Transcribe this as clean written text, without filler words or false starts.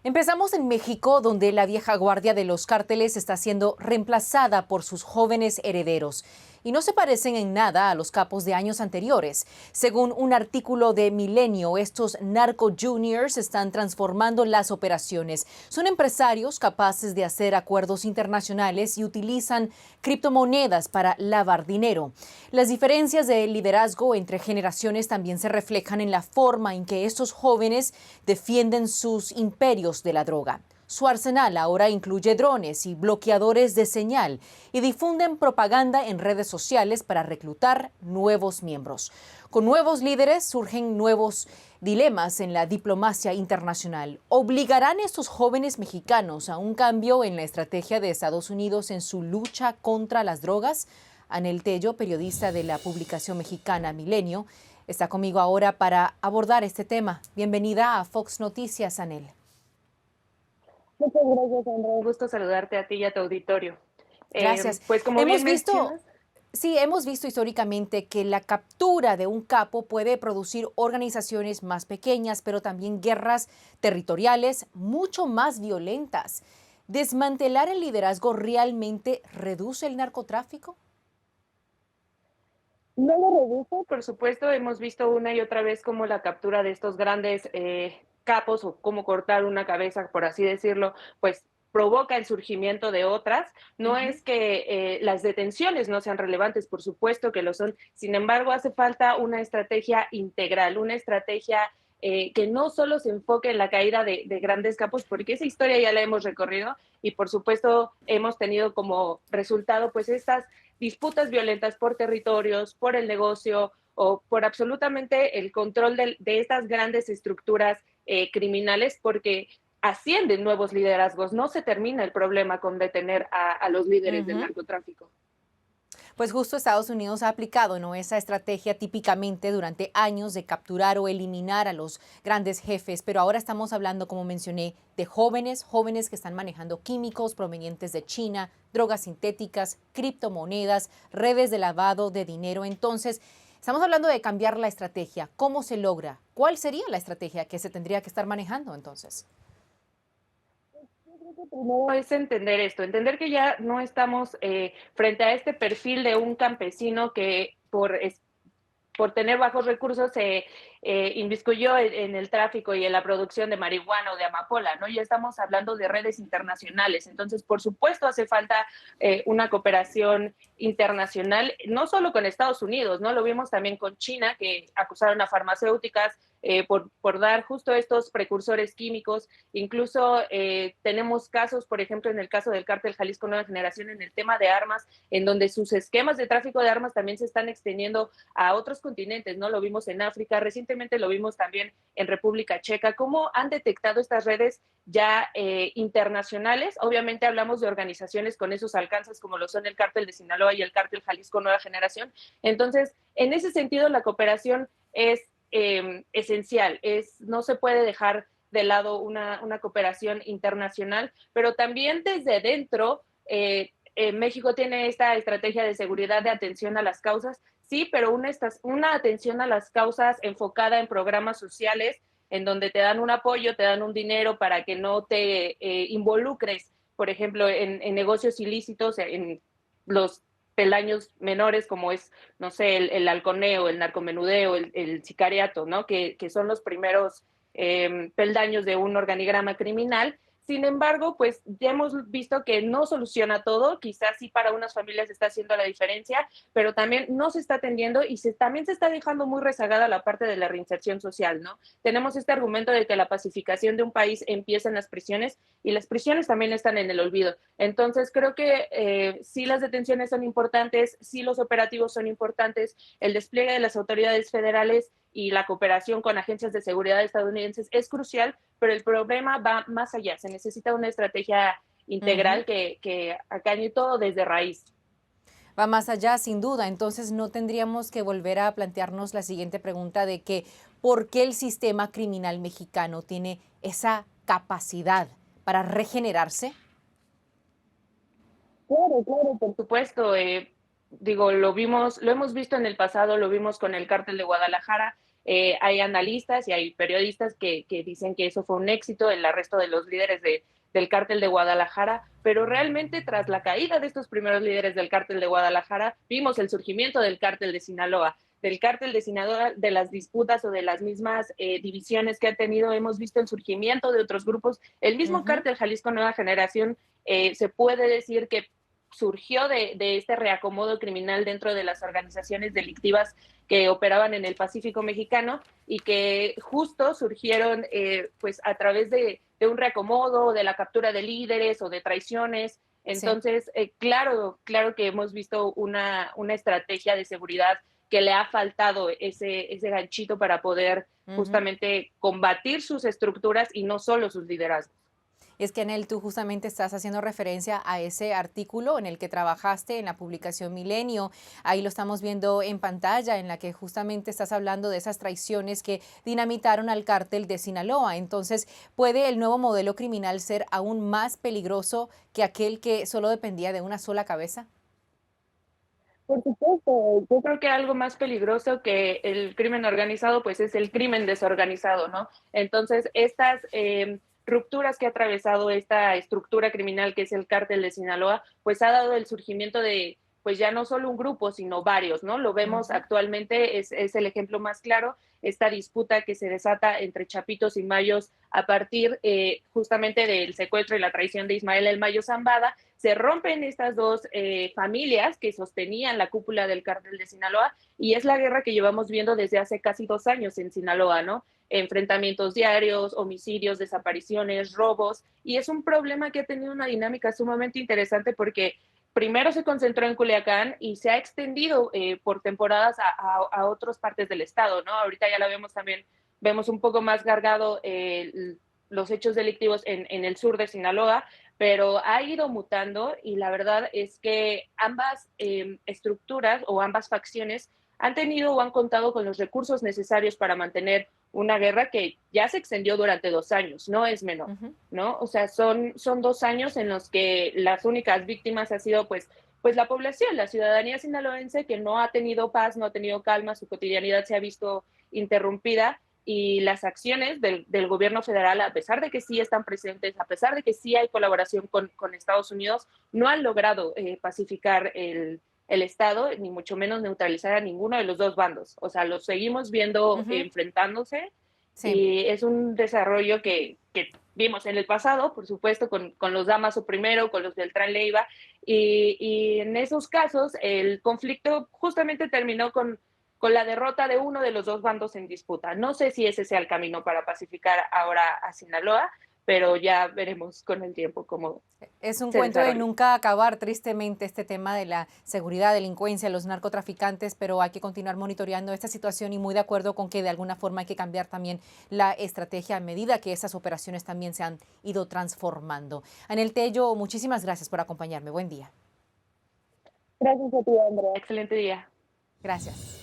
Empezamos en México, donde la vieja guardia de los cárteles está siendo reemplazada por sus jóvenes herederos. Y no se parecen en nada a los capos de años anteriores. Según un artículo de Milenio, estos narco juniors están transformando las operaciones. Son empresarios capaces de hacer acuerdos internacionales y utilizan criptomonedas para lavar dinero. Las diferencias de liderazgo entre generaciones también se reflejan en la forma en que estos jóvenes defienden sus imperios de la droga. Su arsenal ahora incluye drones y bloqueadores de señal y difunden propaganda en redes sociales para reclutar nuevos miembros. Con nuevos líderes surgen nuevos dilemas en la diplomacia internacional. ¿Obligarán estos jóvenes mexicanos a un cambio en la estrategia de Estados Unidos en su lucha contra las drogas? Anel Tello, periodista de la publicación mexicana Milenio, está conmigo ahora para abordar este tema. Bienvenida a Fox Noticias, Anel. Muchas gracias, Andrea. Un gusto saludarte a ti y a tu auditorio. Gracias. Pues como bien Hemos visto, mencionas, sí, hemos visto históricamente que la captura de un capo puede producir organizaciones más pequeñas, pero también guerras territoriales mucho más violentas. ¿Desmantelar el liderazgo realmente reduce el narcotráfico? no lo reduce, por supuesto, hemos visto una y otra vez cómo la captura de estos grandes capos o cómo cortar una cabeza, por así decirlo, pues provoca el surgimiento de otras. No Ujú. es que las detenciones no sean relevantes, por supuesto que lo son. Sin embargo, hace falta una estrategia integral, una estrategia que no solo se enfoque en la caída de grandes capos, porque esa historia ya la hemos recorrido y por supuesto hemos tenido como resultado pues estas disputas violentas por territorios, por el negocio o por absolutamente el control de estas grandes estructuras criminales, porque ascienden nuevos liderazgos. No se termina el problema con detener a los líderes del Ujú. narcotráfico. Pues justo Estados Unidos ha aplicado, ¿no?, esa estrategia típicamente durante años de capturar o eliminar a los grandes jefes, pero ahora estamos hablando, como mencioné, de jóvenes que están manejando químicos provenientes de China, drogas sintéticas, criptomonedas, redes de lavado de dinero. Entonces, estamos hablando de cambiar la estrategia. ¿Cómo se logra? ¿Cuál sería la estrategia que se tendría que estar manejando entonces? Primero es entender esto, entender que ya no estamos frente a este perfil de un campesino que por tener bajos recursos se inmiscuyó en el tráfico y en la producción de marihuana o de amapola, ¿no? Ya estamos hablando de redes internacionales. Entonces, por supuesto, hace falta una cooperación internacional, no solo con Estados Unidos, ¿no? Lo vimos también con China, que acusaron a farmacéuticas por dar justo estos precursores químicos. Incluso tenemos casos, por ejemplo, en el caso del cártel Jalisco Nueva Generación, en el tema de armas, en donde sus esquemas de tráfico de armas también se están extendiendo a otros continentes, ¿no? Lo vimos en África, recientemente lo vimos también en República Checa, cómo han detectado estas redes ya internacionales. Obviamente hablamos de organizaciones con esos alcances como lo son el cártel de Sinaloa y el cártel Jalisco Nueva Generación. Entonces, en ese sentido, la cooperación es esencial, no se puede dejar de lado una cooperación internacional, pero también desde dentro, México tiene esta estrategia de seguridad de atención a las causas, sí, pero una atención a las causas enfocada en programas sociales, en donde te dan un apoyo, te dan un dinero para que no te involucres, por ejemplo, en negocios ilícitos, en los peldaños menores como es, no sé, el halconeo, el narcomenudeo, el sicariato, ¿no? Que son los primeros peldaños de un organigrama criminal. Sin embargo, pues ya hemos visto que no soluciona todo, quizás sí para unas familias está haciendo la diferencia, pero también no se está atendiendo y también se está dejando muy rezagada la parte de la reinserción social, ¿no? Tenemos este argumento de que la pacificación de un país empieza en las prisiones y las prisiones también están en el olvido. Entonces, creo que sí las detenciones son importantes, sí los operativos son importantes, el despliegue de las autoridades federales y la cooperación con agencias de seguridad estadounidenses es crucial, pero el problema va más allá. Se necesita una estrategia Ujú. integral que acañe todo desde raíz. Va más allá, sin duda. Entonces, no tendríamos que volver a plantearnos la siguiente pregunta de que ¿por qué el sistema criminal mexicano tiene esa capacidad para regenerarse? Claro, claro, por supuesto. Digo, lo hemos visto en el pasado, lo vimos con el cártel de Guadalajara. Hay analistas y hay periodistas que dicen que eso fue un éxito, el arresto de los líderes del cártel de Guadalajara, pero realmente tras la caída de estos primeros líderes del cártel de Guadalajara, vimos el surgimiento del cártel de Sinaloa. Del cártel de Sinaloa, de las disputas o de las mismas divisiones que ha tenido, hemos visto el surgimiento de otros grupos. El mismo cártel Jalisco Nueva Generación se puede decir que surgió de este reacomodo criminal dentro de las organizaciones delictivas que operaban en el Pacífico mexicano y que justo surgieron pues a través de un reacomodo, de la captura de líderes o de traiciones. Entonces, sí. Claro que hemos visto una estrategia de seguridad que le ha faltado ese ganchito para poder justamente combatir sus estructuras y no solo sus liderazgos. Es que, Anel, tú justamente estás haciendo referencia a ese artículo en el que trabajaste en la publicación Milenio. Ahí lo estamos viendo en pantalla, en la que justamente estás hablando de esas traiciones que dinamitaron al cártel de Sinaloa. Entonces, ¿puede el nuevo modelo criminal ser aún más peligroso que aquel que solo dependía de una sola cabeza? Por supuesto, yo creo que algo más peligroso que el crimen organizado, pues es el crimen desorganizado, ¿no? Entonces, estas rupturas que ha atravesado esta estructura criminal que es el cártel de Sinaloa, pues ha dado el surgimiento de, pues ya no solo un grupo, sino varios, ¿no? Lo vemos actualmente, es el ejemplo más claro, esta disputa que se desata entre Chapitos y Mayos a partir justamente del secuestro y la traición de Ismael El Mayo Zambada. Se rompen estas dos familias que sostenían la cúpula del cártel de Sinaloa y es la guerra que llevamos viendo desde hace casi 2 años en Sinaloa, ¿no? Enfrentamientos diarios, homicidios, desapariciones, robos, y es un problema que ha tenido una dinámica sumamente interesante porque primero se concentró en Culiacán y se ha extendido por temporadas a otras partes del estado, ¿no? Ahorita ya la vemos también, vemos un poco más cargado los hechos delictivos en el sur de Sinaloa, pero ha ido mutando y la verdad es que ambas estructuras o ambas facciones han tenido o han contado con los recursos necesarios para mantener una guerra que ya se extendió durante 2 años, no es menor, ¿no? O sea, son 2 años en los que las únicas víctimas ha sido pues la población, la ciudadanía sinaloense que no ha tenido paz, no ha tenido calma, su cotidianidad se ha visto interrumpida y las acciones del gobierno federal, a pesar de que sí están presentes, a pesar de que sí hay colaboración con Estados Unidos, no han logrado pacificar el Estado, ni mucho menos neutralizar a ninguno de los dos bandos. O sea, los seguimos viendo enfrentándose y es un desarrollo que vimos en el pasado, por supuesto, con los Damaso primero, con los Beltrán Leiva, y en esos casos el conflicto justamente terminó con la derrota de uno de los dos bandos en disputa. No sé si ese sea el camino para pacificar ahora a Sinaloa, pero ya veremos con el tiempo cómo es un se cuento de desarrolla. nunca acabar, tristemente, este tema de la seguridad, delincuencia, los narcotraficantes, pero hay que continuar monitoreando esta situación y muy de acuerdo con que de alguna forma hay que cambiar también la estrategia a medida que esas operaciones también se han ido transformando. Anel Tello, muchísimas gracias por acompañarme. Buen día. Gracias a ti, Andrea. Excelente día. Gracias.